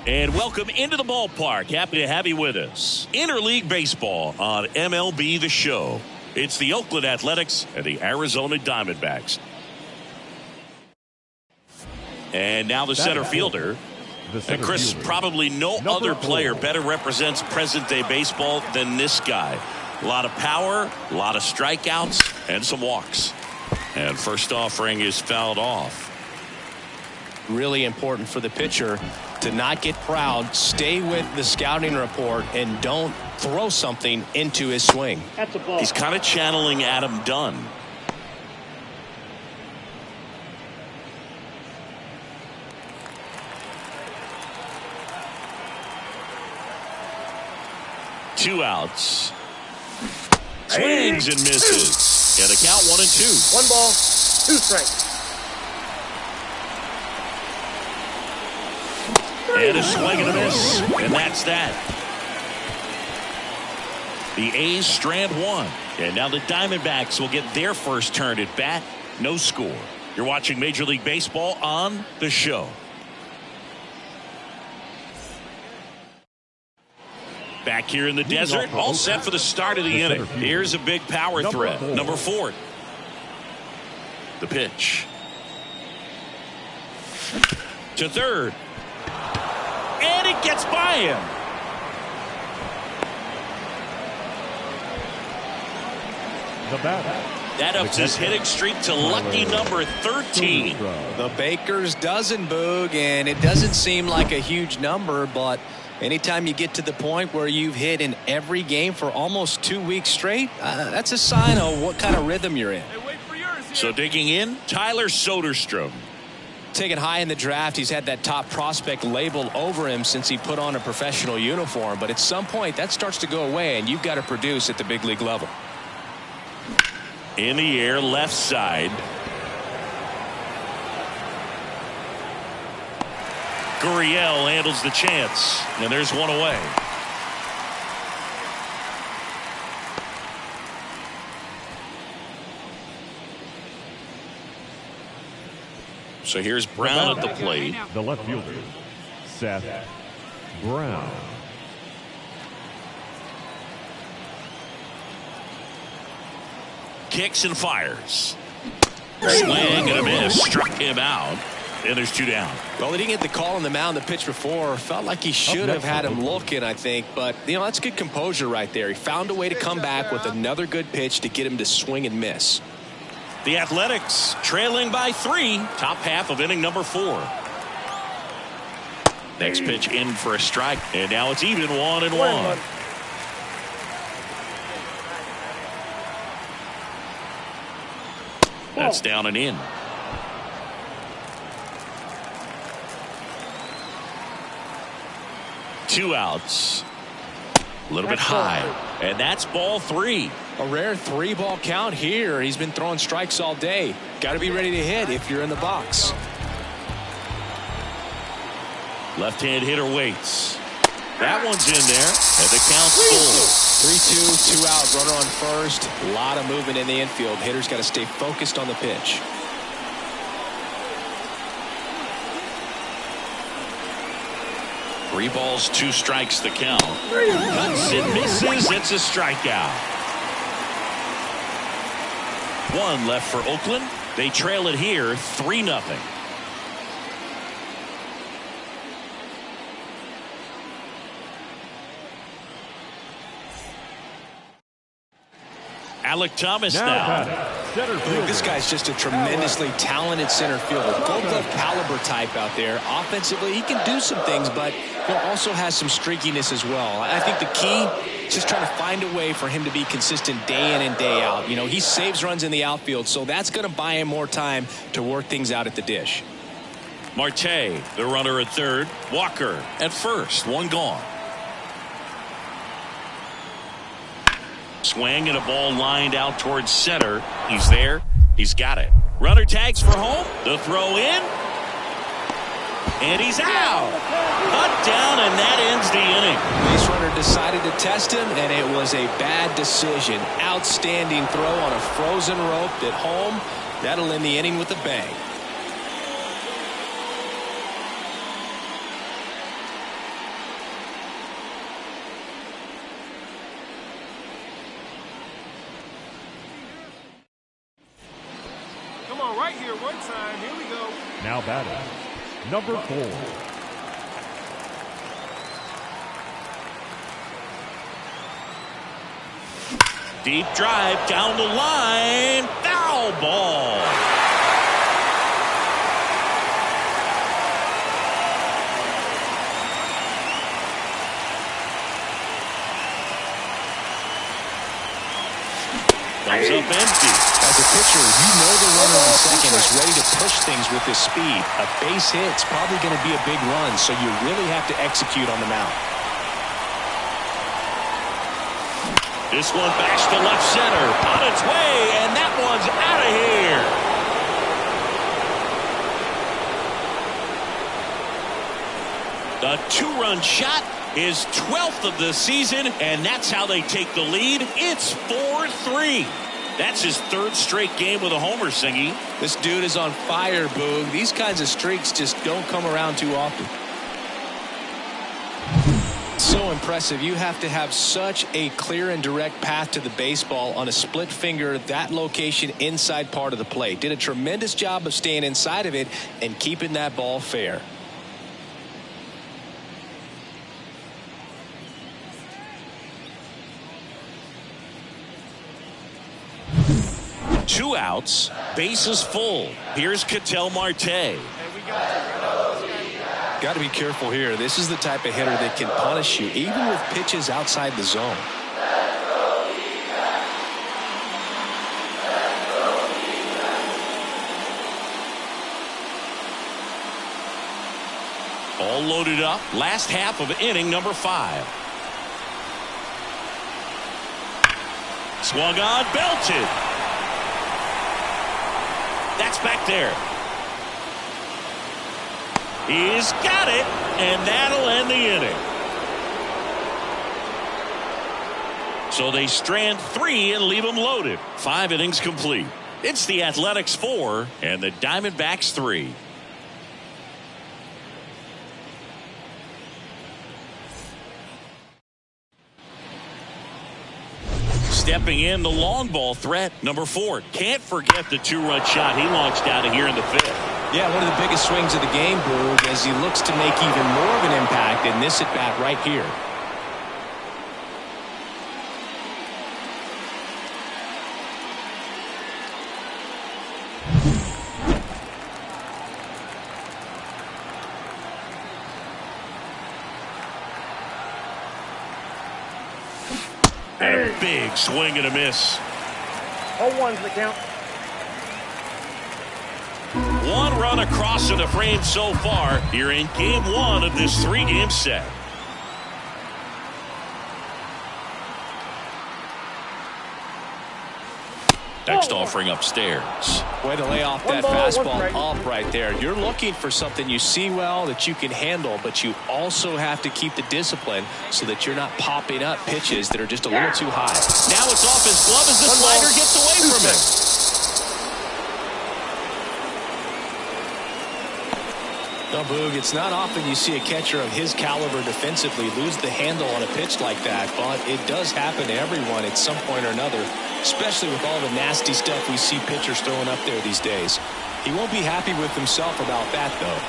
And welcome into the ballpark. Happy to have you with us. Interleague Baseball on MLB The Show. It's the Oakland Athletics and the Arizona Diamondbacks. And now the center fielder. And Chris, probably no other player better represents present-day baseball than this guy. A lot of power, a lot of strikeouts, and some walks. And first offering is fouled off. Really important for the pitcher to not get proud, stay with the scouting report, and don't throw something into his swing. That's a ball. He's kind of channeling Adam Dunn. Two outs. Swings and misses. Yeah, the count 1-2. 1 ball, 2 strikes. And a swing and a miss. And that's that. The A's strand one. And now the Diamondbacks will get their first turn at bat. No score. You're watching Major League Baseball on The Show. Back here in the desert, all set for the start of the inning. Here's a big power threat. Number 4. The pitch. To third. And it gets by him. That ups his hitting streak to lucky number 13. The Baker's dozen, Boog, and it doesn't seem like a huge number, but anytime you get to the point where you've hit in every game for almost 2 weeks straight, that's a sign of what kind of rhythm you're in. So digging in, Tyler Soderstrom. Taken high in the draft, he's had that top prospect label over him since he put on a professional uniform, but at some point that starts to go away and you've got to produce at the big league level. In the air, left side. Gurriel handles the chance, and there's one away. So here's Brown at the plate. The left fielder, Seth Brown. Kicks and fires. Swing and a miss. Struck him out. And there's 2 down. Well, he didn't get the call on the mound the pitch before. Felt like he should have had him looking, I think. But, you know, that's good composure right there. He found a way to come back with another good pitch to get him to swing and miss. The Athletics trailing by 3. Top half of inning number 4. Next pitch in for a strike. And now it's even 1-1. That's down and in. Two outs. A little bit high. And that's ball 3. A rare 3-ball count here. He's been throwing strikes all day. Got to be ready to hit if you're in the box. Left-hand hitter waits. That one's in there. And the count's full. 3-2, 2 out, runner on first. A lot of movement in the infield. Hitter's got to stay focused on the pitch. Three balls, 2 strikes the count. Cuts and misses. It's a strikeout. 1 left for Oakland. They trail it here 3-0. Alec Thomas now. This guy's just a tremendously talented center fielder. Gold glove caliber type out there. Offensively, he can do some things, but he also has some streakiness as well. I think the key is just trying to find a way for him to be consistent day in and day out. You know, he saves runs in the outfield, so that's going to buy him more time to work things out at the dish. Marte, the runner at third. Walker at first. 1 gone. Swing and a ball lined out towards center. He's there. He's got it. Runner tags for home. The throw in. And he's out. Cut down, and that ends the inning. Base runner decided to test him, and it was a bad decision. Outstanding throw on a frozen rope at home. That'll end the inning with a bang. go right here one time. Here we go. Now batting, number 4. Deep drive down the line. Foul ball. Comes up empty. As a pitcher, you know the runner on second is ready to push things with his speed. A base hit's probably going to be a big run, so you really have to execute on the mound. This one backs to left center. On its way, and that one's out of here. The 2-run shot is 12th of the season, and that's how they take the lead. It's 4-3. That's his 3rd straight game with a homer, Singy. This dude is on fire, Boog. These kinds of streaks just don't come around too often. So impressive. You have to have such a clear and direct path to the baseball on a split finger, that location inside part of the plate. Did a tremendous job of staying inside of it and keeping that ball fair. Two outs, bases full. Here's Ketel Marte. Got to be careful here. This is the type of hitter that can punish you even with pitches outside the zone. All loaded up. Last half of inning number 5. Swung on, belted. That's back there. He's got it, and that'll end the inning. So they strand 3 and leave them loaded. 5 innings complete. It's the Athletics 4 and the Diamondbacks 3. Stepping in, the long ball threat, number 4. Can't forget the 2-run shot he launched out of here in the 5th. Yeah, one of the biggest swings of the game, Boog, as he looks to make even more of an impact in this at-bat right here. And a big swing and a miss. 0-1's the count. 1 run across in the frame so far here in game 1 of this 3-game set. Next offering upstairs. Way to lay off that fastball up right there. You're looking for something you see well that you can handle, but you also have to keep the discipline so that you're not popping up pitches that are just a little too high. Now it's off his glove as the slider gets away from him. No, Boog, it's not often you see a catcher of his caliber defensively lose the handle on a pitch like that, but it does happen to everyone at some point or another, especially with all the nasty stuff we see pitchers throwing up there these days. He won't be happy with himself about that, though.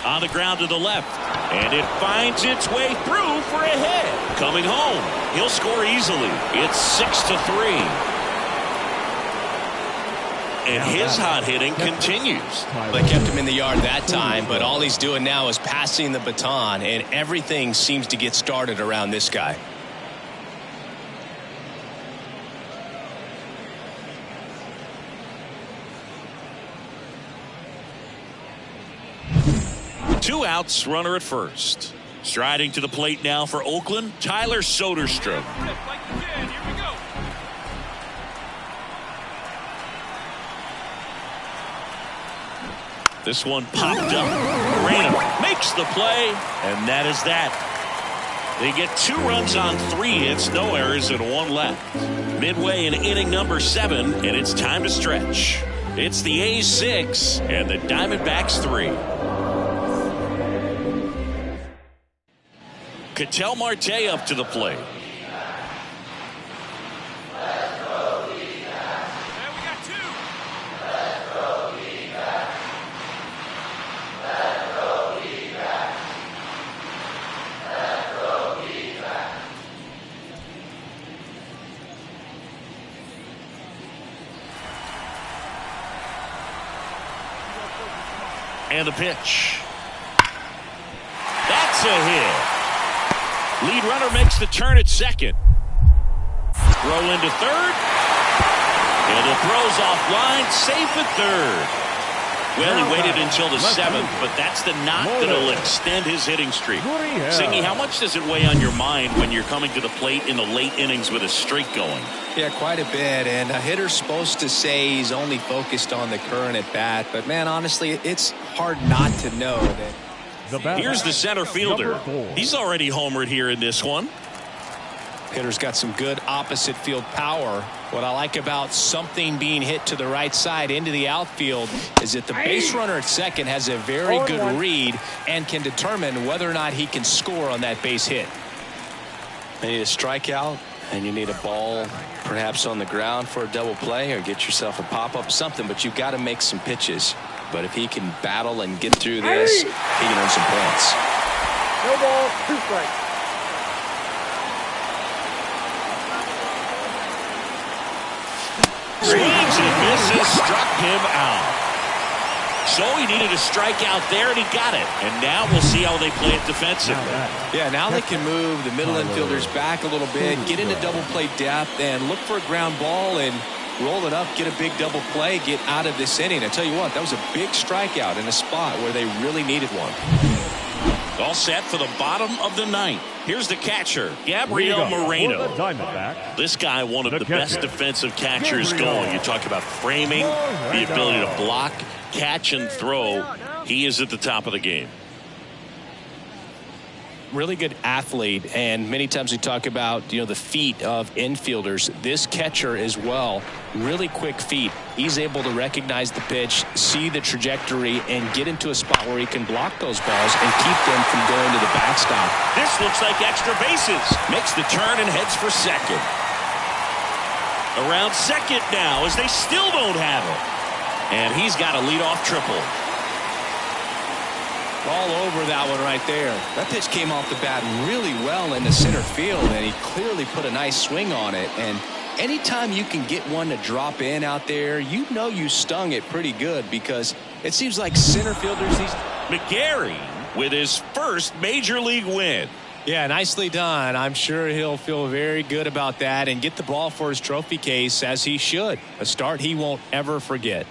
On the ground to the left, and it finds its way through for a hit. Coming home, he'll score easily. It's 6-3. And his hot hitting continues. They kept him in the yard that time, but all he's doing now is passing the baton, and everything seems to get started around this guy. Two outs, runner at first. Striding to the plate now for Oakland, Tyler Soderstrom. This one popped up. Moreno makes the play, and that is that. They get 2 runs on 3 hits, no errors, and 1 left. Midway in inning number 7, and it's time to stretch. It's the A's 6 and the Diamondbacks 3. Ketel Marte up to the plate. And the pitch. That's a hit. Lead runner makes the turn at second. Throw into third. And the throw's offline, safe at third. Well, he waited until the seventh, but that's the knock that'll extend his hitting streak. Singy, how much does it weigh on your mind when you're coming to the plate in the late innings with a streak going? Yeah, quite a bit. And a hitter's supposed to say he's only focused on the current at bat. But, man, honestly, it's hard not to know that. Here's the center fielder. He's already homered here in this one. Hitter's got some good opposite field power. What I like about something being hit to the right side into the outfield is that the base runner at second has a very good read and can determine whether or not he can score on that base hit. You need a strikeout, and you need a ball perhaps on the ground for a double play, or get yourself a pop-up, something, but you've got to make some pitches. But if he can battle and get through this, he can earn some points. No ball, 2 strikes. Swings and misses, struck him out. So he needed a strikeout there, and he got it. And now we'll see how they play it defensively. Yeah, now they can move the middle infielders back a little bit, get into double play depth, and look for a ground ball and roll it up, get a big double play, get out of this inning. I tell you what, that was a big strikeout in a spot where they really needed one. All set for the bottom of the ninth. Here's the catcher, Gabriel Moreno. This guy, one of the best defensive catchers going. You talk about framing, the ability to block, catch, and throw. He is at the top of the game. Really good athlete, and many times we talk about the feet of infielders. This catcher as well, really quick feet. He's able to recognize the pitch, see the trajectory, and get into a spot where he can block those balls and keep them from going to the backstop. This looks like extra bases. Makes the turn and heads for second. Around second now as they still don't have it. And he's got a leadoff triple. All over that one right there. That pitch came off the bat really well into center field, and he clearly put a nice swing on it. And anytime you can get one to drop in out there, you stung it pretty good, because it seems like center fielders. McGarry with his first major league win. Yeah, nicely done. I'm sure he'll feel very good about that and get the ball for his trophy case, as he should. A start he won't ever forget.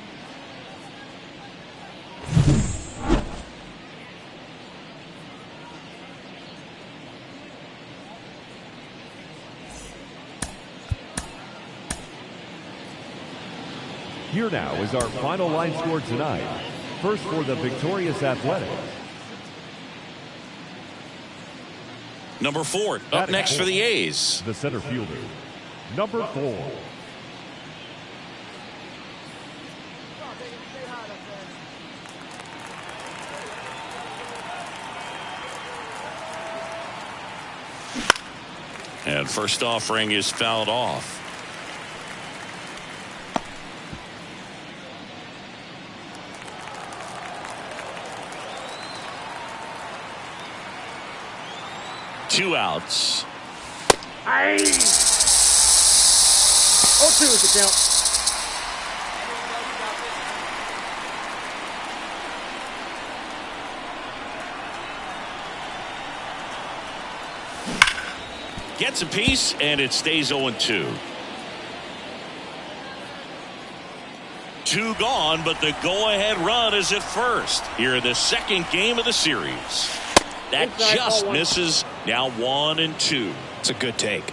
Here now is our final line score tonight. First for the victorious Athletics. Number 4 up next for the A's. The center fielder, number 4. And first offering is fouled off. Two outs. 0-2 is the count. Gets a piece, and it stays 0-2. 2 gone, but the go-ahead run is at first here in the second game of the series. That just misses. Now 1-2. It's a good take.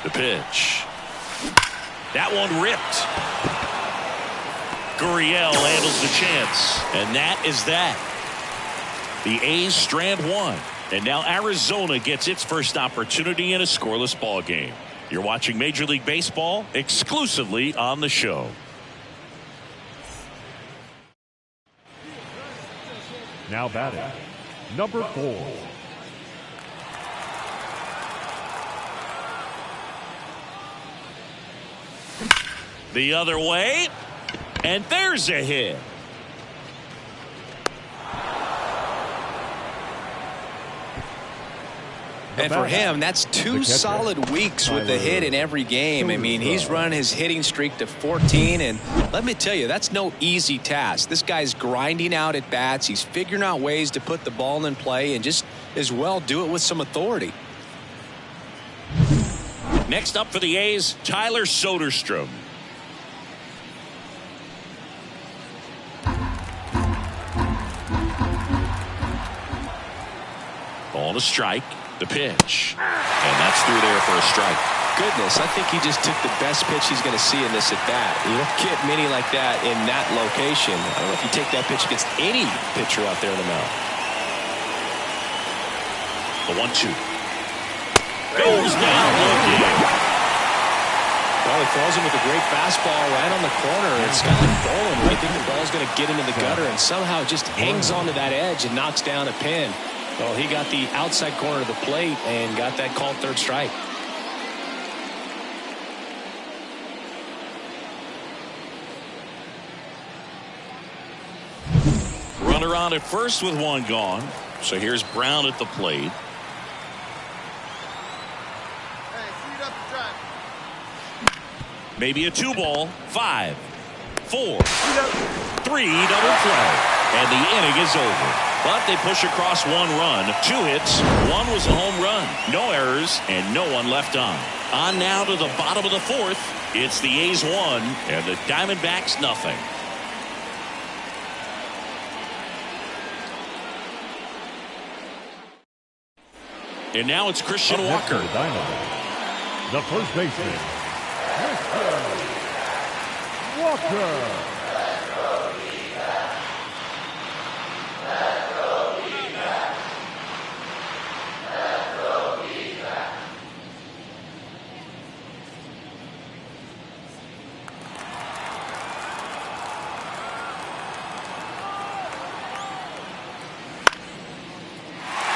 The pitch. That one ripped. Gurriel handles the chance. And that is that. The A's strand one. And now Arizona gets its first opportunity in a scoreless ball game. You're watching Major League Baseball exclusively on the show. Now batting, number 4. The other way, and there's a hit. And for him, that's 2 solid weeks with the hit in every game. I mean, he's running his hitting streak to 14, and let me tell you, that's no easy task. This guy's grinding out at bats. He's figuring out ways to put the ball in play and just as well do it with some authority. Next up for the A's, Tyler Soderstrom. Ball to strike. The pitch. And that's through there for a strike. Goodness, I think he just took the best pitch he's going to see in this at bat. You don't get many like that in that location. I don't know if you take that pitch against any pitcher out there in the mound. The 1-2. Goes down looking. Well, he throws him with a great fastball right on the corner. It's kind of like bowling where you think the ball's going to get into the gutter and somehow just hangs onto that edge and knocks down a pin. Well, he got the outside corner of the plate and got that called third strike. Runner on at first with 1 gone. So here's Brown at the plate. Maybe a 2-ball. 5, 4, 3 double play. And the inning is over. But they push across 1 run, 2 hits, 1 was a home run, no errors, and no one left on. On now to the bottom of the 4th. It's the A's 1 and the Diamondbacks nothing. And now it's Christian Walker. The first baseman, Christian Walker.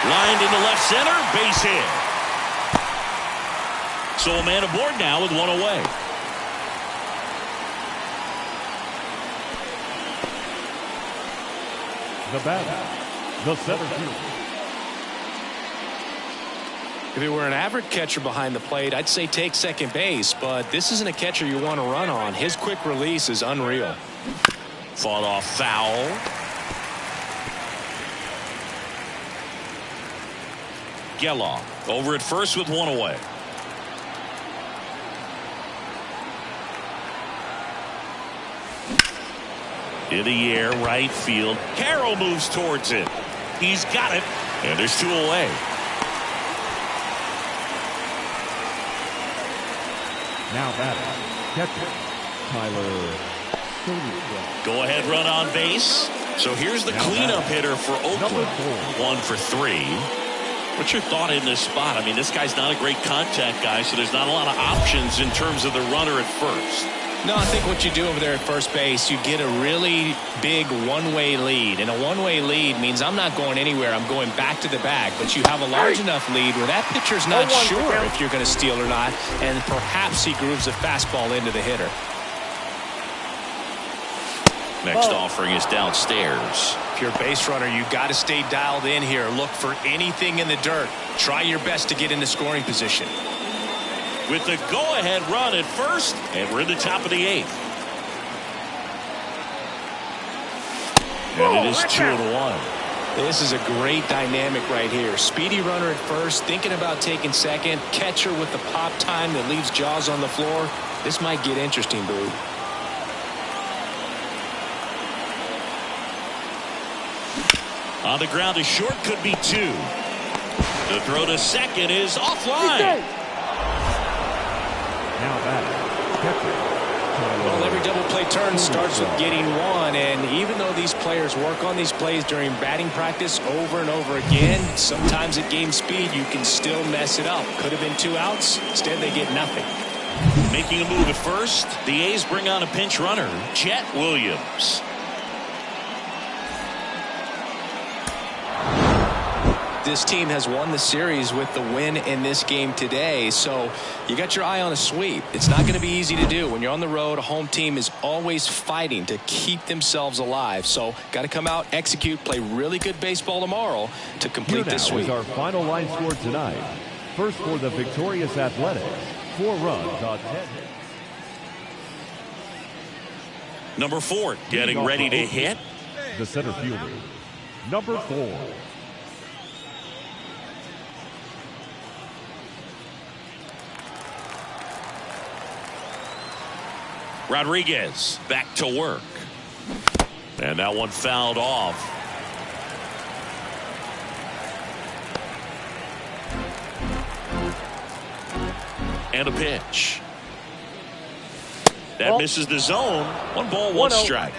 Lined into left center, base hit. So a man aboard now with 1 away. The batter, the center fielder. If it were an average catcher behind the plate, I'd say take second base, but this isn't a catcher you want to run on. His quick release is unreal. Fought off foul. Geloff over at first with 1 away. In the air, right field. Carroll moves towards it. He's got it, and there's 2 away. Now batting, catcher Tyler Soderstrom. Go ahead run on base. So here's the cleanup hitter for Oakland. 1 for 3. What's your thought in this spot? I mean, this guy's not a great contact guy, so there's not a lot of options in terms of the runner at first. No, I think what you do over there at first base, you get a really big one-way lead. And a one-way lead means I'm not going anywhere. I'm going back to the bag. But you have a large enough lead where that pitcher's not sure if you're going to steal or not. And perhaps he grooves a fastball into the hitter. Next offering is downstairs. If you're a base runner, you got to stay dialed in here. Look for anything in the dirt. Try your best to get into scoring position. With the go-ahead run at first, and we're in the top of the 8th. And it is 2-1. This is a great dynamic right here. Speedy runner at first, thinking about taking second. Catcher with the pop time that leaves Jaws on the floor. This might get interesting, Boo. On the ground, a short could be 2. The throw to second is offline. Now batting, catcher. Well, every double play turn starts with getting 1, and even though these players work on these plays during batting practice over and over again, sometimes at game speed you can still mess it up. Could have been 2 outs. Instead, they get nothing. Making a move at first, the A's bring on a pinch runner, Chet Williams. This team has won the series with the win in this game today, so you got your eye on a sweep. It's not going to be easy to do. When you're on the road, a home team is always fighting to keep themselves alive. So got to come out, execute, play really good baseball tomorrow to complete this sweep. Is our final line score tonight. First for the victorious Athletics, 4 runs on 10 hits. Number 4 getting ready to hit. The center fielder, number 4. Rodriguez back to work. And that one fouled off. And a pitch. That misses the zone. 1 ball, 1 strike.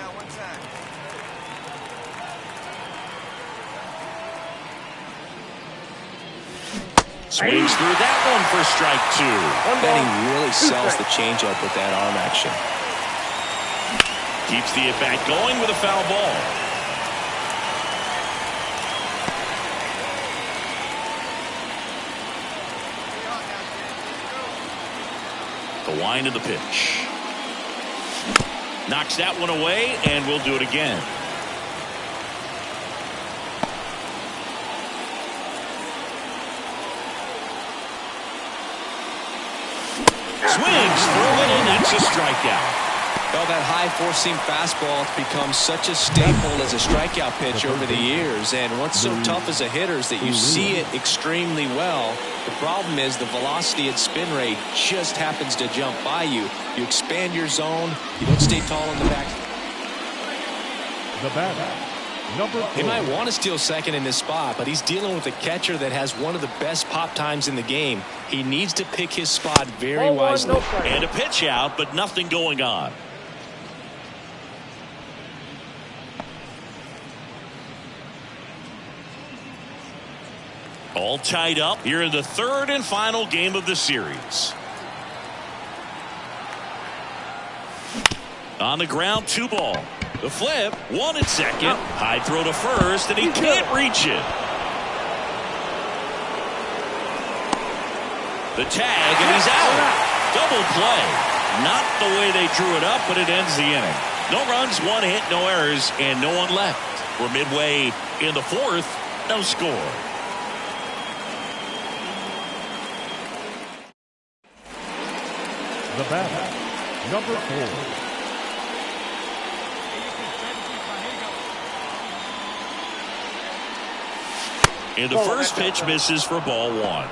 Swings through that one for strike 2. Benny really sells the changeup with that arm action. Keeps the at-bat going with a foul ball. The wind of the pitch. Knocks that one away, and we'll do it again. Swings through it, and that's a strikeout. Well, that high four-seam fastball has become such a staple as a strikeout pitch over the years. And what's so tough as a hitter is that you see it extremely well. The problem is the velocity and spin rate just happens to jump by you. You expand your zone. You don't stay tall in the back. The batter, number 4. He might want to steal second in this spot, but he's dealing with a catcher that has one of the best pop times in the game. He needs to pick his spot very wisely. And a pitch out, but nothing going on. All tied up here in the 3rd and final game of the series. On the ground, 2 ball. The flip, 1 at second. High throw to first, and he can't reach it. The tag, and he's out. Double play. Not the way they drew it up, but it ends the inning. No runs, 1 hit, no errors, and no one left. We're midway in the 4th. No score. The batter, number 4. And the first pitch misses for ball 1.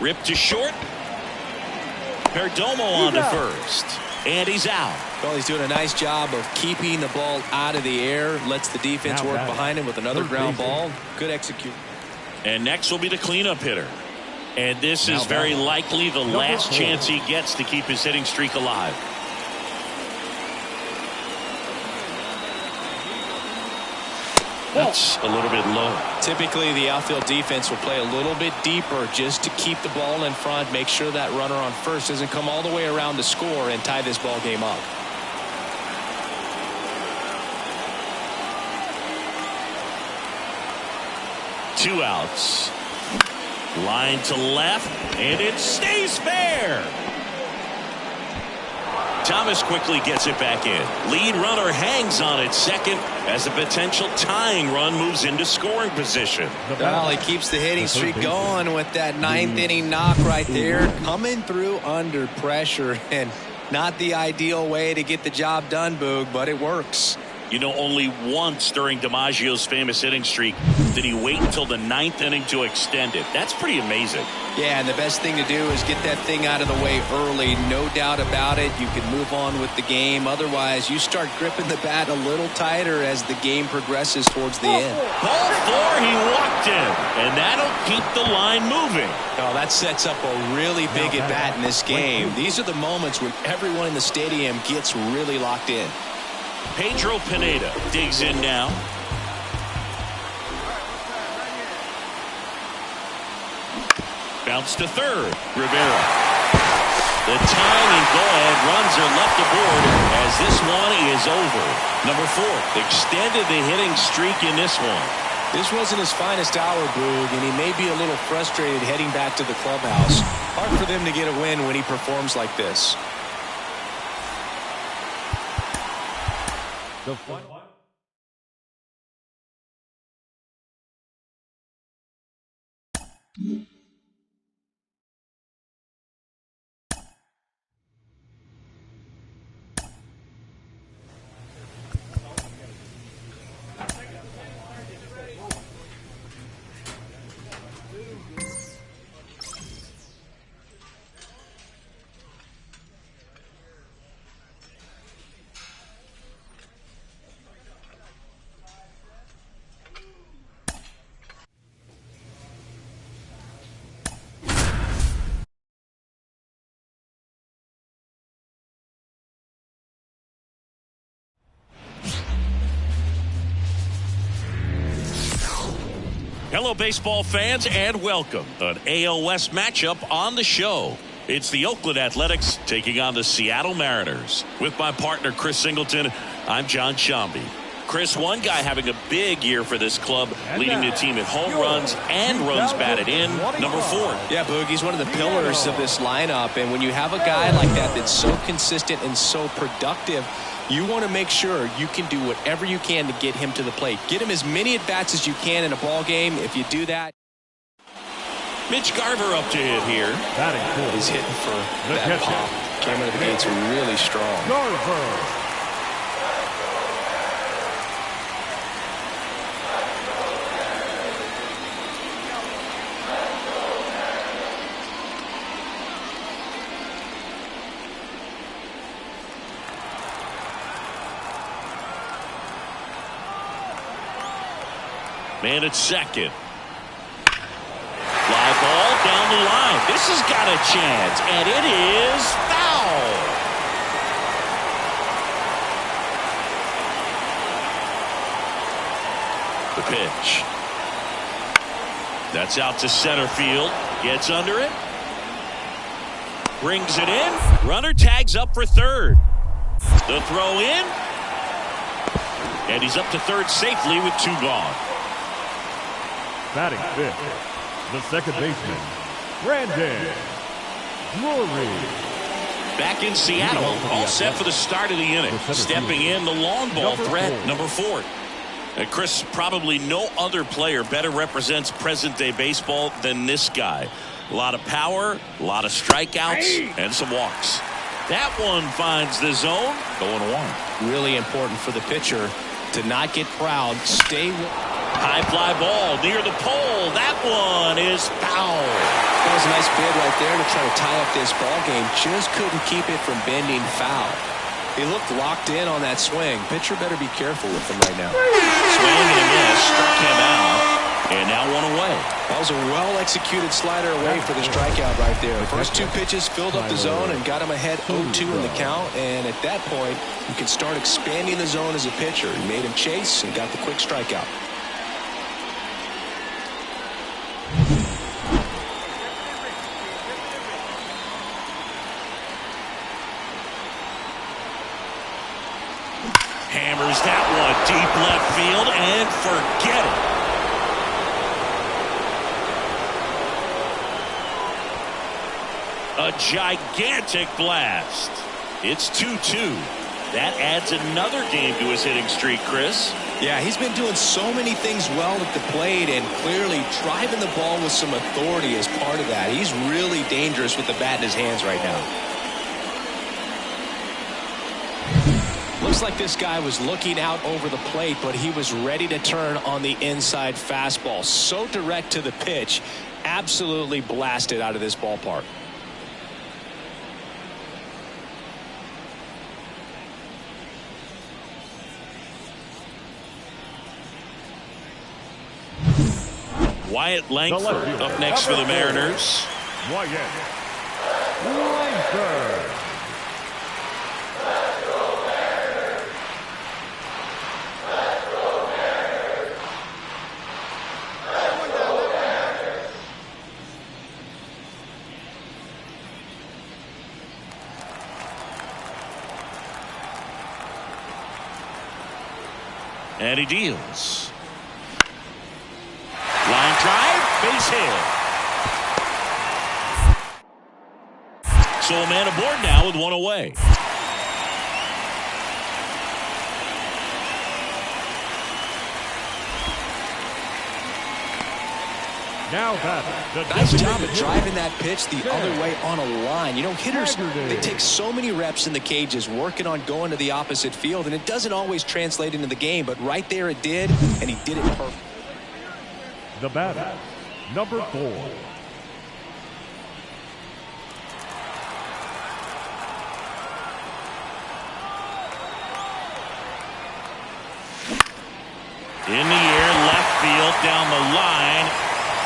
Ripped to short. Perdomo on to first. And he's out. Well, he's doing a nice job of keeping the ball out of the air. Lets the defense work behind him with another ground ball. Good execute. And next will be the cleanup hitter. And this is very likely the last chance he gets to keep his hitting streak alive. That's a little bit low. Typically, the outfield defense will play a little bit deeper just to keep the ball in front, make sure that runner on first doesn't come all the way around to score and tie this ball game up. Two outs. Line to left, and it stays fair. Thomas quickly gets it back in. Lead runner hangs on at second as a potential tying run moves into scoring position. Well, he keeps the hitting streak going with that 9th inning knock right there. Coming through under pressure, and not the ideal way to get the job done, Boog, but it works. You know, only once during DiMaggio's famous hitting streak did he wait until the 9th inning to extend it. That's pretty amazing. Yeah, and the best thing to do is get that thing out of the way early. No doubt about it. You can move on with the game. Otherwise, you start gripping the bat a little tighter as the game progresses towards the end. Ball 4, he walked in, and that'll keep the line moving. Oh, that sets up a really big at bat in this game. These are the moments when everyone in the stadium gets really locked in. Pedro Pineda digs in now. Bounce to third. Rivera. The tying and go-ahead runs are left aboard as this one is over. Number 4 extended the hitting streak in this one. This wasn't his finest hour, Boog, and he may be a little frustrated heading back to the clubhouse. Hard for them to get a win when he performs like this. The final. Hello, baseball fans, and welcome. An AL West matchup on the show. It's the Oakland Athletics taking on the Seattle Mariners. With my partner, Chris Singleton, I'm John Shambi. Chris, one guy having a big year for this club, leading the team in home runs and runs batted in, number 4. Yeah, Boog, he's one of the pillars of this lineup, and when you have a guy like that that's so consistent and so productive, you want to make sure you can do whatever you can to get him to the plate. Get him as many at-bats as you can in a ball game. If you do that. Mitch Garver up to hit here. He's hitting for that pop. Came out of the gates really strong. Garver. Man at second. Fly ball down the line. This has got a chance, and it is foul. The pitch. That's out to center field. Gets under it. Brings it in. Runner tags up for third. The throw in. And he's up to third safely with 2 gone. Batting fifth, the second baseman, Brandon Drury. Back in Seattle, all set for the start of the inning. Stepping in, the long ball threat, number 4. And Chris, probably no other player better represents present-day baseball than this guy. A lot of power, a lot of strikeouts, and some walks. That one finds the zone, going 1. Really important for the pitcher to not get proud, stay. High fly ball near the pole. That one is foul. That was a nice bid right there to try to tie up this ball game. Just couldn't keep it from bending foul. He looked locked in on that swing. Pitcher better be careful with him right now. Swing and a miss. Struck him out. And now 1 away. That was a well-executed slider away for the strikeout right there. First 2 pitches filled up the zone and got him ahead 0-2 in the count. And at that point, you can start expanding the zone as a pitcher. He made him chase and got the quick strikeout. Hammers that one deep left field and forget it. A gigantic blast. It's 2-2. That adds another game to his hitting streak, Chris. Yeah, he's been doing so many things well at the plate and clearly driving the ball with some authority as part of that. He's really dangerous with the bat in his hands right now. Looks like this guy was looking out over the plate, but he was ready to turn on the inside fastball. So direct to the pitch, absolutely blasted out of this ballpark. Wyatt Langford up next for the Mariners. Wyatt Langford. And he deals. Line drive, base hit. So a man aboard now with 1 away. Now that Nice job of driving that pitch the other way on a line. You know, hitters, they take so many reps in the cages working on going to the opposite field, and it doesn't always translate into the game, but right there it did, and he did it perfect. the batter, number 4. In the air, left field, down the line.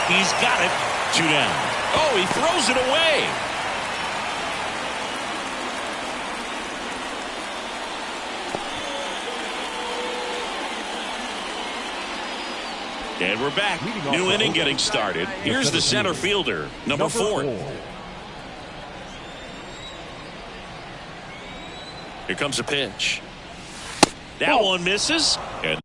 He's got it. 2 down. Oh, he throws it away. And we're back. New inning getting started. Here's the center fielder, number 4. Here comes a pitch. That one misses. And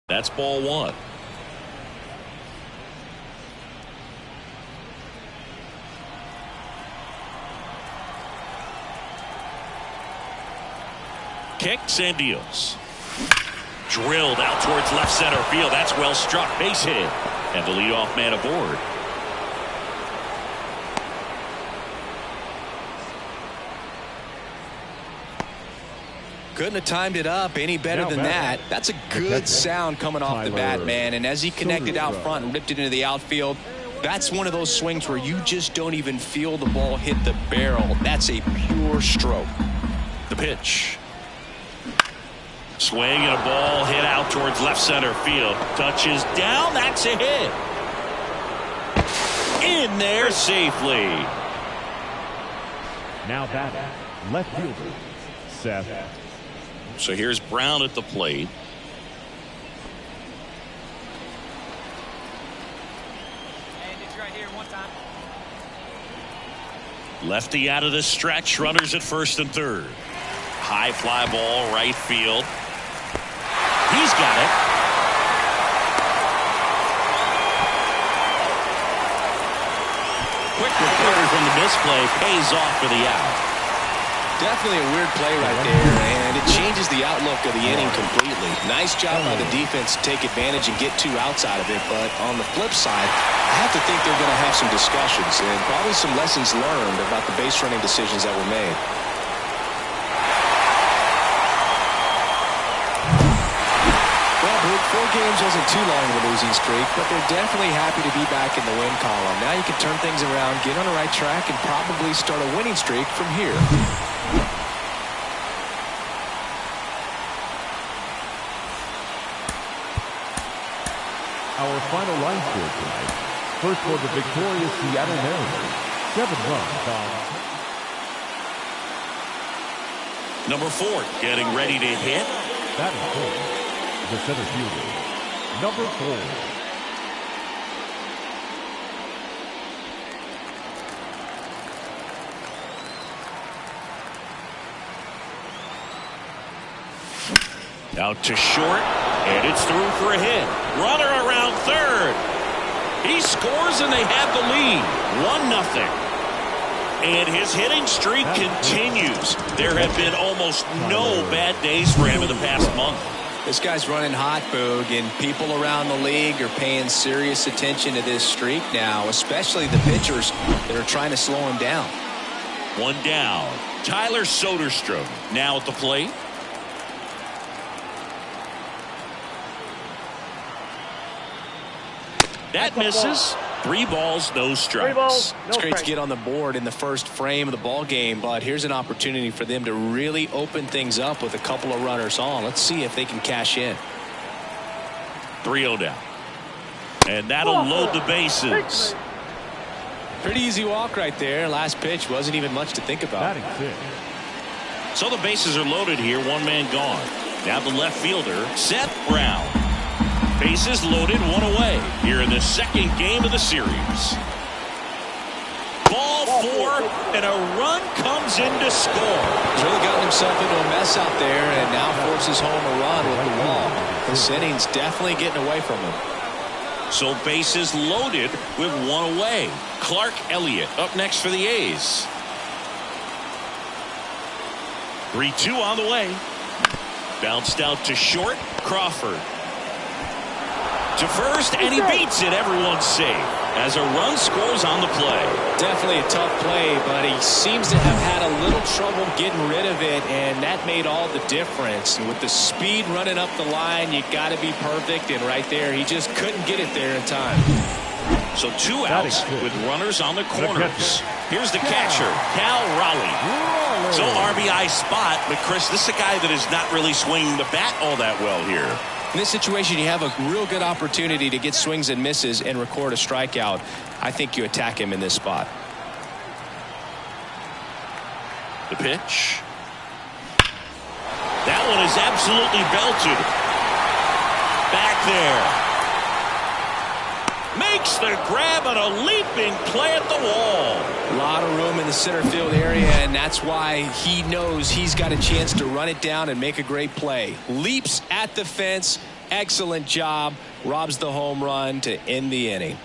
that's ball 1. Kicks and deals. Drilled out towards left center field. That's well struck. Base hit. And the leadoff man aboard. Couldn't have timed it up any better than that. That's a good sound coming off the bat, man. And as he connected out front and ripped it into the outfield, that's one of those swings where you just don't even feel the ball hit the barrel. That's a pure stroke. The pitch. Swing and a ball hit out towards left center field. Touches down. That's a hit. In there safely. Now batting, left fielder, Seth. So here's Brown at the plate. Lefty out of the stretch. Runners at first and third. High fly ball right field. He's got it. Quick recovery from the misplay pays off for the out. Definitely a weird play right there, and it changes the outlook of the inning completely. Nice job by the defense to take advantage and get 2 outs out of it, but on the flip side, I have to think they're going to have some discussions and probably some lessons learned about the base running decisions that were made. Well, Luke, 4 games wasn't too long of a losing streak, but they're definitely happy to be back in the win column. Now you can turn things around, get on the right track, and probably start a winning streak from here. Our final line score tonight. First for the victorious Seattle Mariners, 7 runs on. Number 4 getting ready to hit. Batting fourth, the center fielder, number 4. Out to short, and it's through for a hit. Runner around third. He scores, and they have the lead. 1-0. And his hitting streak continues. There have been almost no bad days for him in the past month. This guy's running hot, Boog, and people around the league are paying serious attention to this streak now, especially the pitchers that are trying to slow him down. 1 down. Tyler Soderstrom now at the plate. That misses. 3 balls, no strikes. 3 balls, no It's great strikes. to get on the board in the first frame of the ball game, but here's an opportunity for them to really open things up with a couple of runners on. Let's see if they can cash in. 3-0 down. And that'll load the bases. Pretty easy walk right there. Last pitch wasn't even much to think about. Batting 6. So the bases are loaded here. 1 man gone. Now the left fielder, Seth Brown. Bases loaded, 1 away here in the second game of the series. Ball 4, and a run comes in to score. He's really gotten himself into a mess out there and now forces home a run with the wall. This inning's definitely getting away from him. So bases loaded with one away. Clark Elliott up next for the A's. 3-2 on the way. Bounced out to short. Crawford to first, and he beats it. Everyone's safe as a run scores on the play. Definitely a tough play, but he seems to have had a little trouble getting rid of it, and that made all the difference. And with the speed running up the line, you got to be perfect, and right there, he just couldn't get it there in time. So 2 outs with runners on the corners. Here's the catcher, Cal Raleigh. So RBI spot, but Chris, this is a guy that is not really swinging the bat all that well here. In this situation, you have a real good opportunity to get swings and misses and record a strikeout. I think you attack him in this spot. The pitch. That one is absolutely belted. Back there. Makes the grab on a leaping play at the wall. A lot of room in the center field area, and that's why he knows he's got a chance to run it down and make a great play. Leaps at the fence. Excellent job. Robs the home run to end the inning.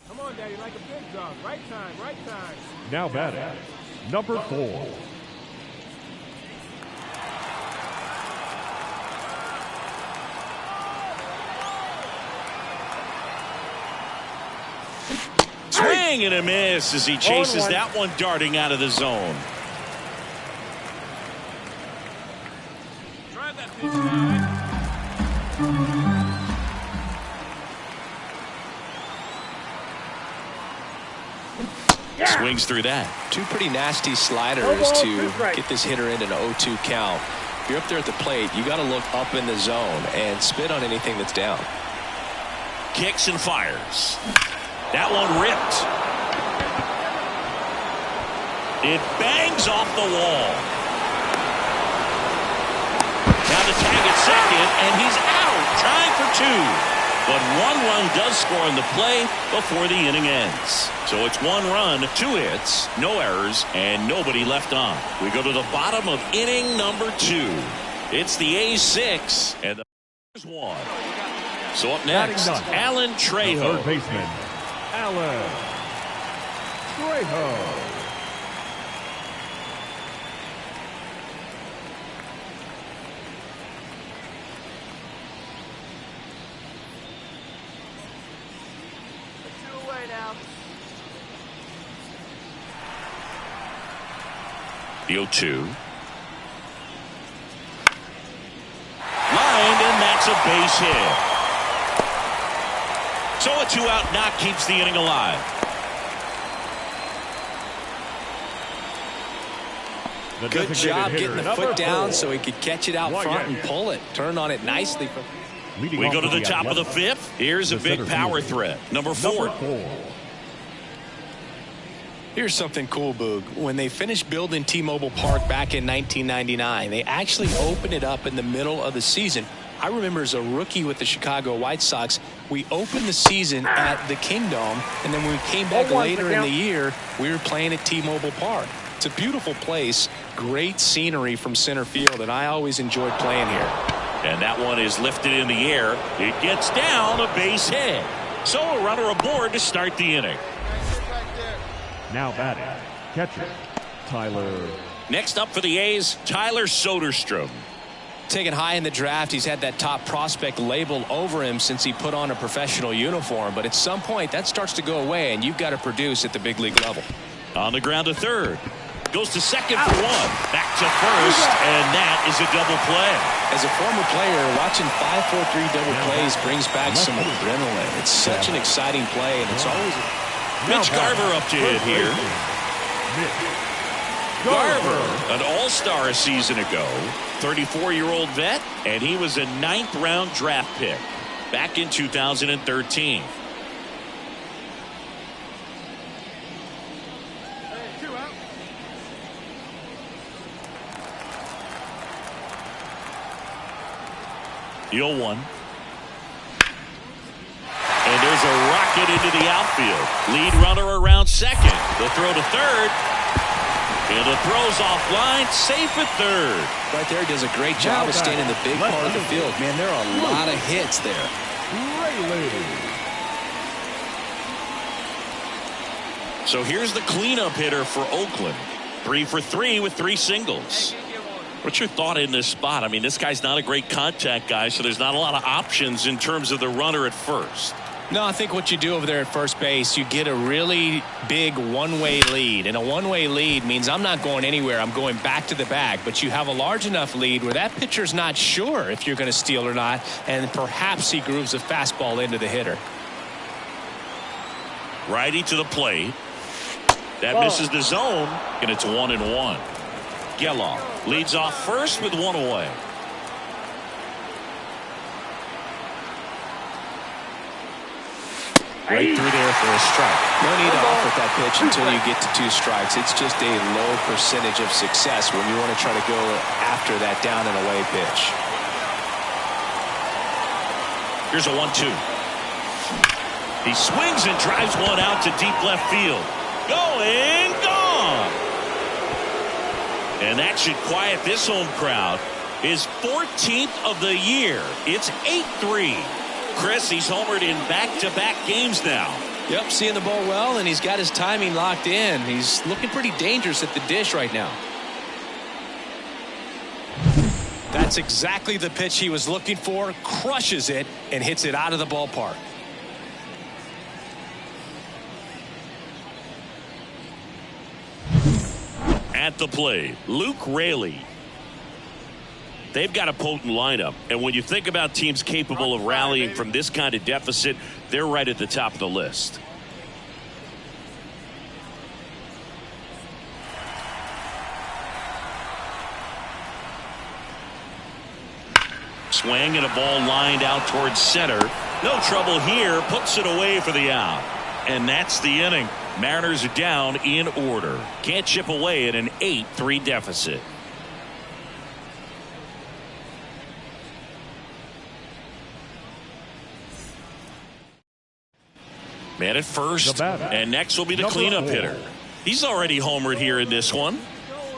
Come on, Daddy, like a big dog. Right time, right time. Now batting, number 4. Swing and a miss as he chases that one darting out of the zone. Drive that pitch, man. Swings through that. 2 pretty nasty sliders to get this hitter into an 0-2 count. If you're up there at the plate, you got to look up in the zone and spit on anything that's down. Kicks and fires. That one ripped. It bangs off the wall. Now the tag at second, and he's out, trying for 2. But 1 run does score in the play before the inning ends. So it's 1 run, 2 hits, no errors, and nobody left on. We go to the bottom of inning number 2. It's the A's 6, and the Brewers 1. So up next, Alan Trejo. Third baseman, Alan Trejo. The 0-2. Lined, and that's a base hit. So a 2-out knock keeps the inning alive. Good job getting the foot down so he could catch it out front and pull it. Turned on it nicely. We go to the top of the 5th. Here's a big power threat. Number 4. Here's something cool, Boog. When they finished building T-Mobile Park back in 1999, they actually opened it up in the middle of the season. I remember as a rookie with the Chicago White Sox, we opened the season at the Kingdome, and then when we came back later in the year, we were playing at T-Mobile Park. It's a beautiful place, great scenery from center field, and I always enjoyed playing here. And that one is lifted in the air. It gets down, a base hit. So a runner aboard to start the inning. Now batting, catcher, Tyler. Next up for the A's, Tyler Soderstrom. Taken high in the draft, he's had that top prospect label over him since he put on a professional uniform. But at some point, that starts to go away, and you've got to produce at the big league level. On the ground to third. Goes to second for 1. Back to first, and that is a double play. As a former player, watching 5-4-3 double plays brings back some adrenaline. It's such an exciting play, and it's always... Mitch Garver up to hit here. Garver, an all-star a season ago, 34-year-old vet, and he was a 9th-round draft pick back in 2013. The 0-1. is a rocket into the outfield. Lead runner around second. The throw to third. And the throw's offline, safe at third. Right there, does a great job of staying in the big part of the field. Man, there are a lot of hits there. So here's the cleanup hitter for Oakland. 3 for 3 with 3 singles. What's your thought in this spot? I mean, this guy's not a great contact guy, so there's not a lot of options in terms of the runner at first. No, I think what you do over there at first base, you get a really big one-way lead. And a one-way lead means I'm not going anywhere. I'm going back to the bag. But you have a large enough lead where that pitcher's not sure if you're going to steal or not. And perhaps he grooves a fastball into the hitter. Righty to the plate. That misses the zone, and it's 1-1. Geloff leads off first with 1 away. Right through there for a strike. No need to off with that pitch until you get to 2 strikes. It's just a low percentage of success when you want to try to go after that down and away pitch. Here's a 1-2. He swings and drives one out to deep left field. Going, gone. And that should quiet this home crowd. His 14th of the year. It's 8-3. Chris, he's homered in back-to-back games now. Yep, seeing the ball well, and he's got his timing locked in. He's looking pretty dangerous at the dish right now. That's exactly the pitch he was looking for. Crushes it and hits it out of the ballpark. At the plate, Luke Raley. They've got a potent lineup, and when you think about teams capable of rallying from this kind of deficit, they're right at the top of the list. Swing and a ball lined out towards center. No trouble here, puts it away for the out. And that's the inning. Mariners are down in order. Can't chip away at an 8-3 deficit. Man at first, and next will be the cleanup hitter. He's already homered here in this one.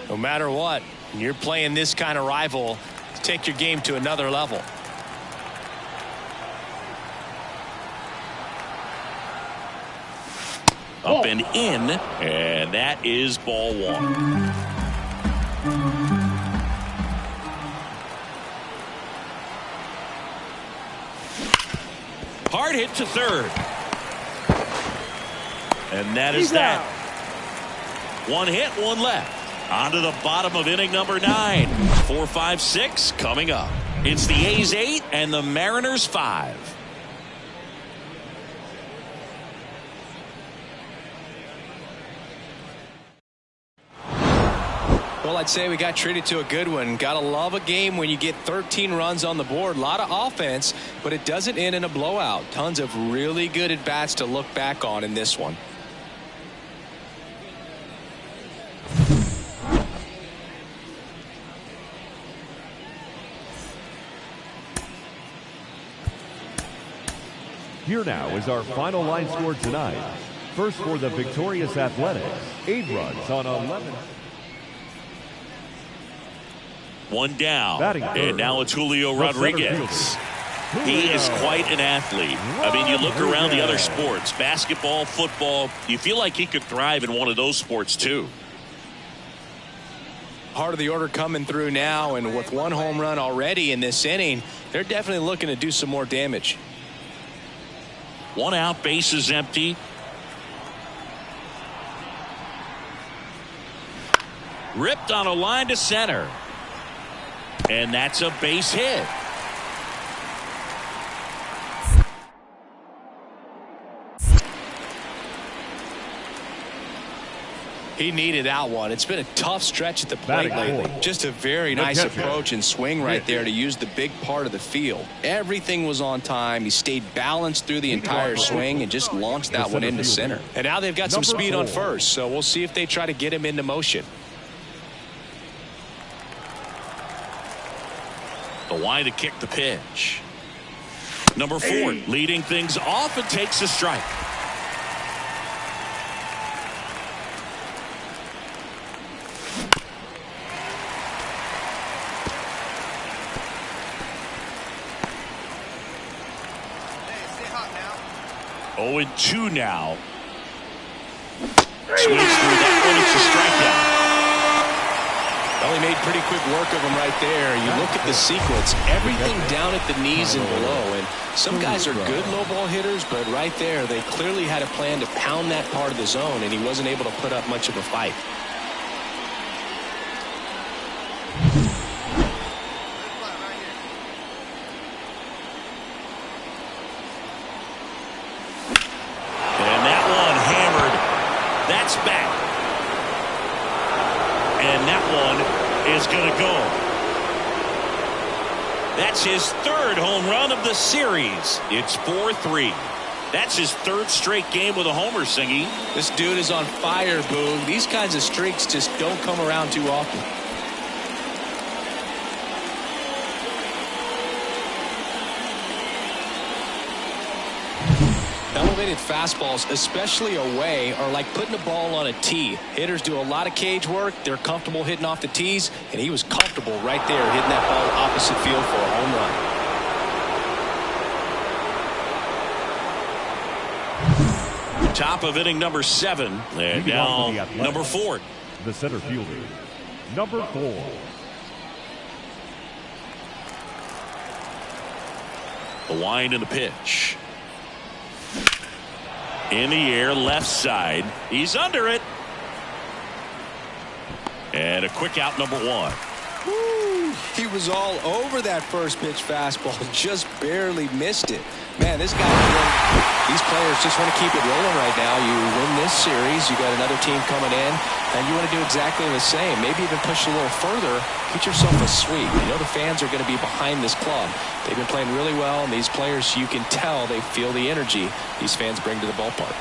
No matter what, when you're playing this kind of rival, take your game to another level. Up and in, and that is ball 1. Hard hit to third. And that is that. 1 hit, 1 left. On to the bottom of inning number 9. 4, 5, 6 coming up. It's the A's 8 and the Mariners 5. Well, I'd say we got treated to a good one. Gotta love a game when you get 13 runs on the board. A lot of offense, but it doesn't end in a blowout. Tons of really good at-bats to look back on in this one. Here now is our final line score tonight. First for the victorious Athletics, 8 runs on 11. 1 down, and now it's Julio Rodriguez. He is quite an athlete. I mean, you look around the other sports, basketball, football, you feel like he could thrive in one of those sports too. Part of the order coming through now, and with 1 home run already in this inning, they're definitely looking to do some more damage. 1 out, base is empty. Ripped on a line to center. And that's a base hit. He needed that one. It's been a tough stretch at the plate lately. Just a very nice approach and swing right there to use the big part of the field. Everything was on time. He stayed balanced through the entire swing and just launched that one into center. And now they've got some speed on first, so we'll see if they try to get him into motion. The wide to kick the pitch. Number 4 leading things off and takes a strike. Oh, and 2 now. Swings through that one. It's a strikeout. Well, he made pretty quick work of him right there. You look at the sequence, everything down at the knees and below. And some guys are good low ball hitters, but right there, they clearly had a plan to pound that part of the zone, and he wasn't able to put up much of a fight. That's back. And that one is going to go. That's his 3rd home run of the series. It's 4-3. That's his 3rd straight game with a homer, Singy. This dude is on fire, Boog. These kinds of streaks just don't come around too often. Elevated fastballs, especially away, are like putting a ball on a tee. Hitters do a lot of cage work. They're comfortable hitting off the tees, and he was comfortable right there hitting that ball opposite field for a home run. Top of inning number 7. And now number 4. The center fielder, number 4. The wind and the pitch. In the air, left side. He's under it. And a quick out, number 1. Woo, he was all over that first pitch fastball. Just barely missed it. Man, this guy, these players just want to keep it rolling right now. You win this series, you got another team coming in, and you want to do exactly the same. Maybe even push a little further. Get yourself a sweep. You know the fans are going to be behind this club. They've been playing really well, and these players, you can tell they feel the energy these fans bring to the ballpark.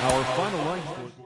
Our final line score.